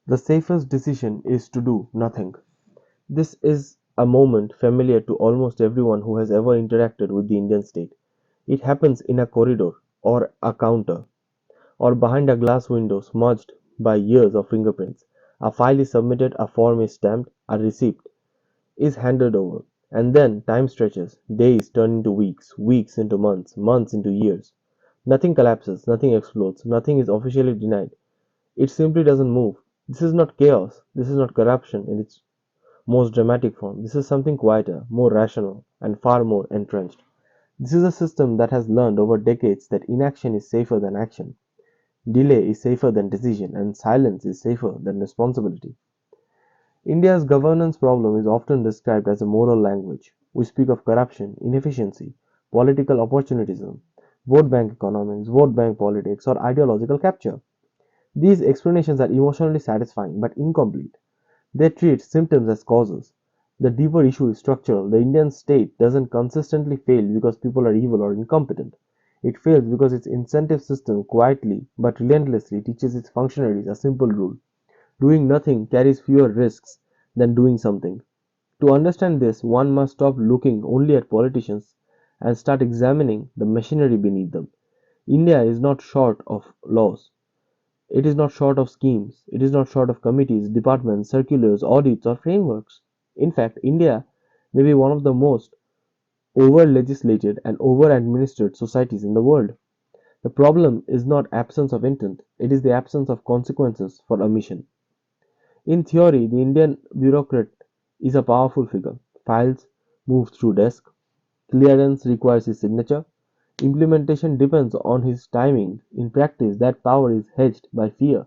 The safest decision is to do nothing. This is a moment familiar to almost everyone who has ever interacted with the Indian state. It happens in a corridor, or a counter, or behind a glass window smudged by years of fingerprints. A file is submitted, a form is stamped, a receipt is handed over, and then time stretches. Days turn into weeks, weeks into months, months into years. Nothing collapses, nothing explodes, nothing is officially denied. It simply doesn't move. This is not chaos. This is not corruption in its most dramatic form. This is something quieter, more rational, and far more entrenched. This is a system that has learned over decades that inaction is safer than action, delay is safer than decision, and silence is safer than responsibility. India's governance problem is often described as a moral language. We speak of corruption, inefficiency, political opportunism, vote bank economics, vote bank politics, or ideological capture. These explanations are emotionally satisfying but incomplete. They treat symptoms as causes. The deeper issue is structural. The Indian state doesn't consistently fail because people are evil or incompetent. It fails because its incentive system quietly but relentlessly teaches its functionaries a simple rule: doing nothing carries fewer risks than doing something. To understand this, one must stop looking only at politicians and start examining the machinery beneath them. India is not short of laws. It is not short of schemes. It is not short of committees, departments, circulars, audits, or frameworks. In fact, India may be one of the most over legislated and over administered societies in the world. The problem is not absence of intent, it is the absence of consequences for omission. In theory, the Indian bureaucrat is a powerful figure. Files move through desk, clearance requires his signature, implementation depends on his timing. In practice, that power is hedged by fear.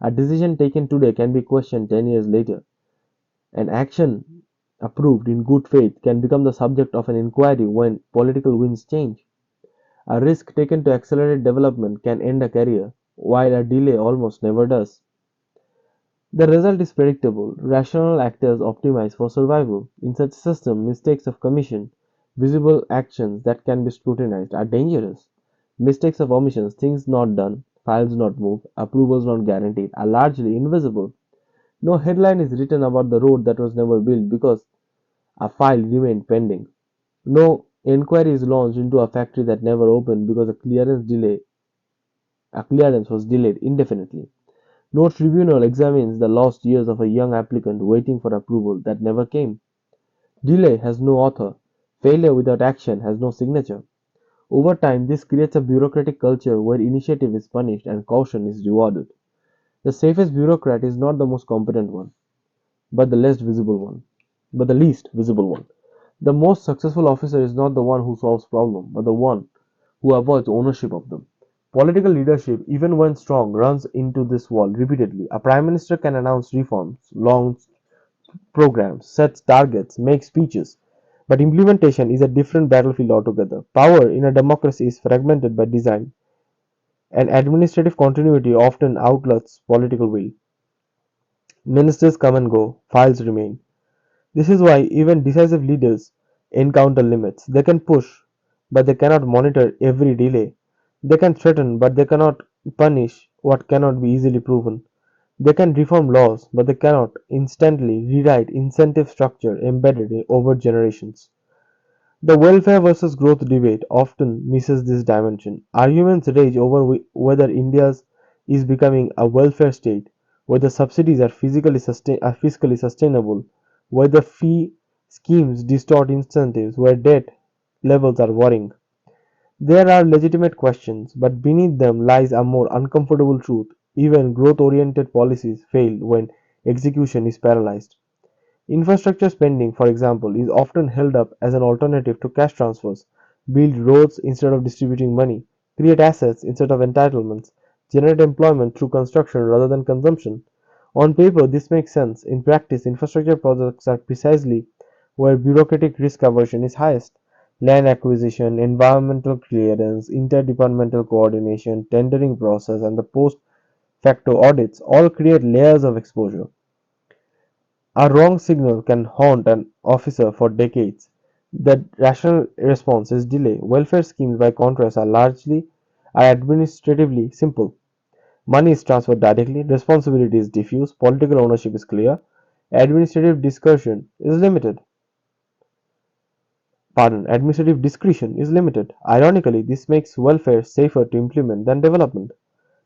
A decision taken today can be questioned 10 years later. An action approved in good faith can become the subject of an inquiry when political winds change. A risk taken to accelerate development can end a career, while a delay almost never does. The result is predictable. Rational actors optimize for survival. In such a system, mistakes of commission, visible actions that can be scrutinized, are dangerous. Mistakes of omissions, things not done, files not moved, approvals not guaranteed, are largely invisible. No headline is written about the road that was never built because a file remained pending. No inquiry is launched into a factory that never opened because a clearance was delayed indefinitely. No tribunal examines the lost years of a young applicant waiting for approval that never came. Delay has no author. Failure without action has no signature. Over time, this creates a bureaucratic culture where initiative is punished and caution is rewarded. The safest bureaucrat is not the most competent one, but the least visible one. But the least visible one. The most successful officer is not the one who solves problems, but the one who avoids ownership of them. Political leadership, even when strong, runs into this wall repeatedly. A prime minister can announce reforms, launch programs, set targets, make speeches, but implementation is a different battlefield altogether. Power in a democracy is fragmented by design, and administrative continuity often outlasts political will. Ministers come and go, files remain. This is why even decisive leaders encounter limits. They can push, but they cannot monitor every delay. They can threaten, but they cannot punish what cannot be easily proven. They can reform laws, but they cannot instantly rewrite incentive structure embedded over generations. The welfare versus growth debate often misses this dimension. Arguments rage over whether India is becoming a welfare state, whether subsidies are fiscally sustainable, whether fee schemes distort incentives, where debt levels are worrying. There are legitimate questions, but beneath them lies a more uncomfortable truth. Even growth oriented policies fail when execution is paralyzed. Infrastructure spending, for example, is often held up as an alternative to cash transfers. Build roads instead of distributing money, create assets instead of entitlements, generate employment through construction rather than consumption. On paper, this makes sense. In practice, infrastructure projects are precisely where bureaucratic risk aversion is highest. Land acquisition, environmental clearance, interdepartmental coordination, tendering process, and the post facto audits all create layers of exposure. A wrong signal can haunt an officer for decades. The rational response is delay. Welfare schemes, by contrast, are administratively simple. Money is transferred directly, responsibility is diffuse, political ownership is clear, administrative discretion is limited. Administrative discretion is limited. Ironically, this makes welfare safer to implement than development.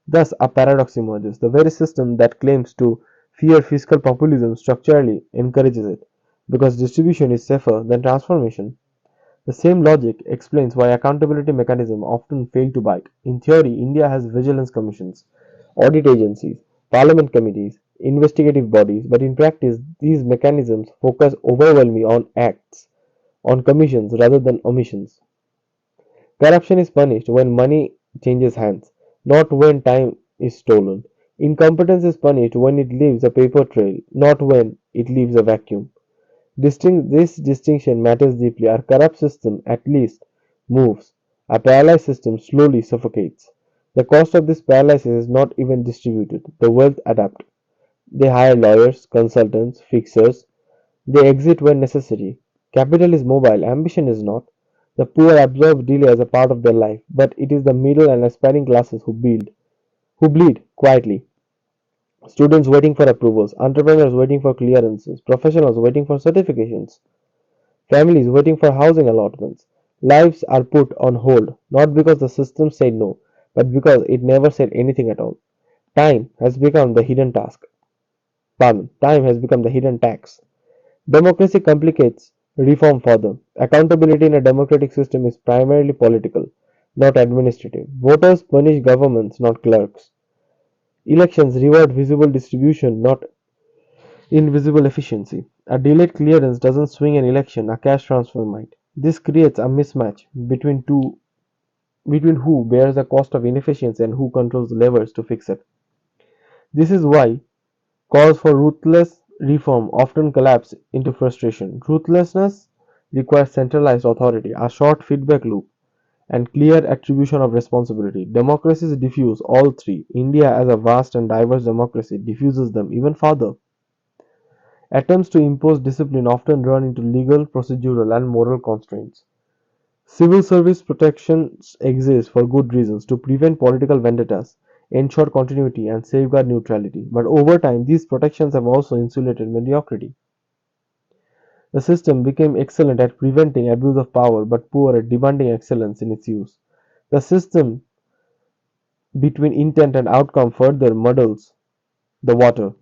Thus, a paradox emerges. The very system that claims to fear fiscal populism structurally encourages it, because distribution is safer than transformation. The same logic explains why accountability mechanisms often fail to bite. In theory, India has vigilance commissions, audit agencies, parliament committees, investigative bodies, but in practice, these mechanisms focus overwhelmingly on acts, on commissions rather than omissions. Corruption is punished when money changes hands, not when time is stolen. Incompetence is punished when it leaves a paper trail, not when it leaves a vacuum. This distinction matters deeply. Our corrupt system at least moves. A paralyzed system slowly suffocates. The cost of this paralysis is not even distributed. The wealth adapt. They hire lawyers, consultants, fixers. They exit when necessary. Capital is mobile, ambition is not. The poor absorb delay as a part of their life, but it is the middle and aspiring classes who bleed quietly. Students waiting for approvals, entrepreneurs waiting for clearances, professionals waiting for certifications, families waiting for housing allotments. Lives are put on hold, not because the system said no, but because it never said anything at all. Time has become the hidden task. Time has become the hidden tax. Democracy complicates reform further. Accountability in a democratic system is primarily political, not administrative. Voters punish governments, not clerks. Elections reward visible distribution, not invisible efficiency. A delayed clearance doesn't swing an election, a cash transfer might. This creates a mismatch between who bears the cost of inefficiency and who controls the levers to fix it. This is why calls for ruthless reform often collapse into frustration. Ruthlessness requires centralized authority, a short feedback loop, and clear attribution of responsibility. Democracies diffuse all three. India, as a vast and diverse democracy, diffuses them even further. Attempts to impose discipline often run into legal, procedural, and moral constraints. Civil service protections exist for good reasons to prevent political vendettas, ensure continuity, and safeguard neutrality. But over time, these protections have also insulated mediocrity. The system became excellent at preventing abuse of power but poor at demanding excellence in its use. The system between intent and outcome further muddles the water.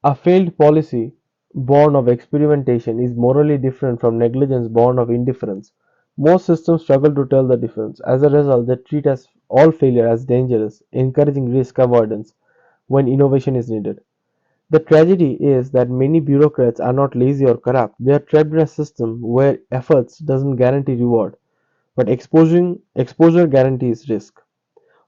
A failed policy born of experimentation is morally different from negligence born of indifference. Most systems struggle to tell the difference. As a result, they treat as all failure as dangerous, encouraging risk avoidance when innovation is needed. The tragedy is that many bureaucrats are not lazy or corrupt. They are trapped in a system where efforts doesn't guarantee reward, but exposure guarantees risk.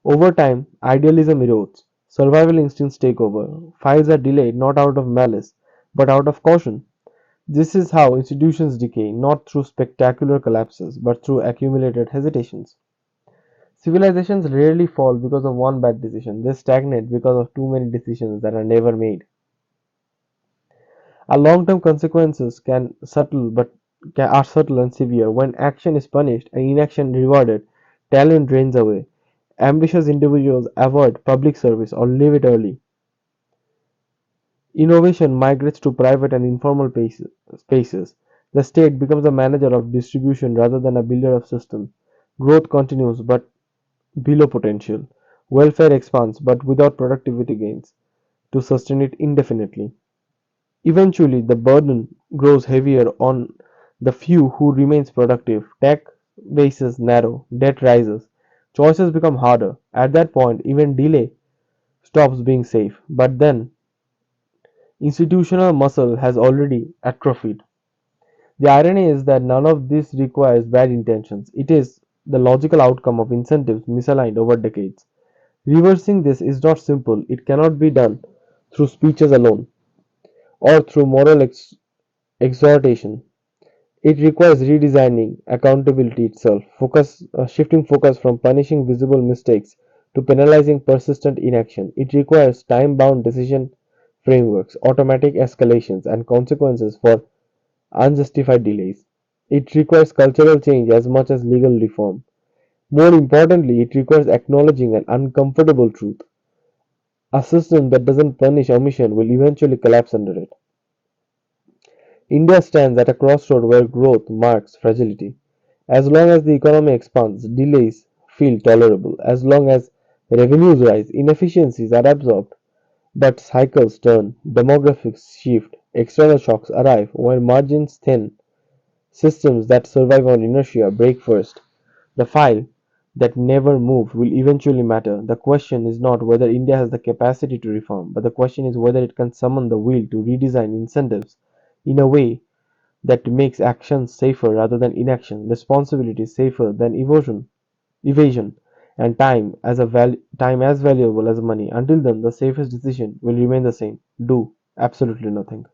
Over time, idealism erodes, survival instincts take over, files are delayed not out of malice, but out of caution. This is how institutions decay, not through spectacular collapses, but through accumulated hesitations. Civilizations rarely fall because of one bad decision, they stagnate because of too many decisions that are never made. Our long-term consequences are subtle and severe. When action is punished and inaction rewarded, talent drains away. Ambitious individuals avoid public service or leave it early. Innovation migrates to private and informal spaces. The state becomes a manager of distribution rather than a builder of systems. Growth continues but below potential. Welfare expands but without productivity gains to sustain it indefinitely. Eventually, the burden grows heavier on the few who remains productive. Tax bases narrow, debt rises, choices become harder. At that point, even delay stops being safe. But then, institutional muscle has already atrophied. The irony is that none of this requires bad intentions. It is the logical outcome of incentives misaligned over decades. Reversing this is not simple. It cannot be done through speeches alone or through moral exhortation. It requires redesigning accountability itself, shifting focus from punishing visible mistakes to penalizing persistent inaction. It requires time bound decision frameworks, automatic escalations, and consequences for unjustified delays. It requires cultural change as much as legal reform. More importantly, it requires acknowledging an uncomfortable truth. A system that doesn't punish omission will eventually collapse under it. India stands at a crossroad where growth marks fragility. As long as the economy expands, delays feel tolerable. As long as revenues rise, inefficiencies are absorbed. But cycles turn, demographics shift, external shocks arrive, when margins thin, systems that survive on inertia break first. The file that never moved will eventually matter. The question is not whether India has the capacity to reform, but the question is whether it can summon the will to redesign incentives in a way that makes action safer rather than inaction, responsibility safer than evasion, and time as valuable as money. Until then, the safest decision will remain the same: do absolutely nothing.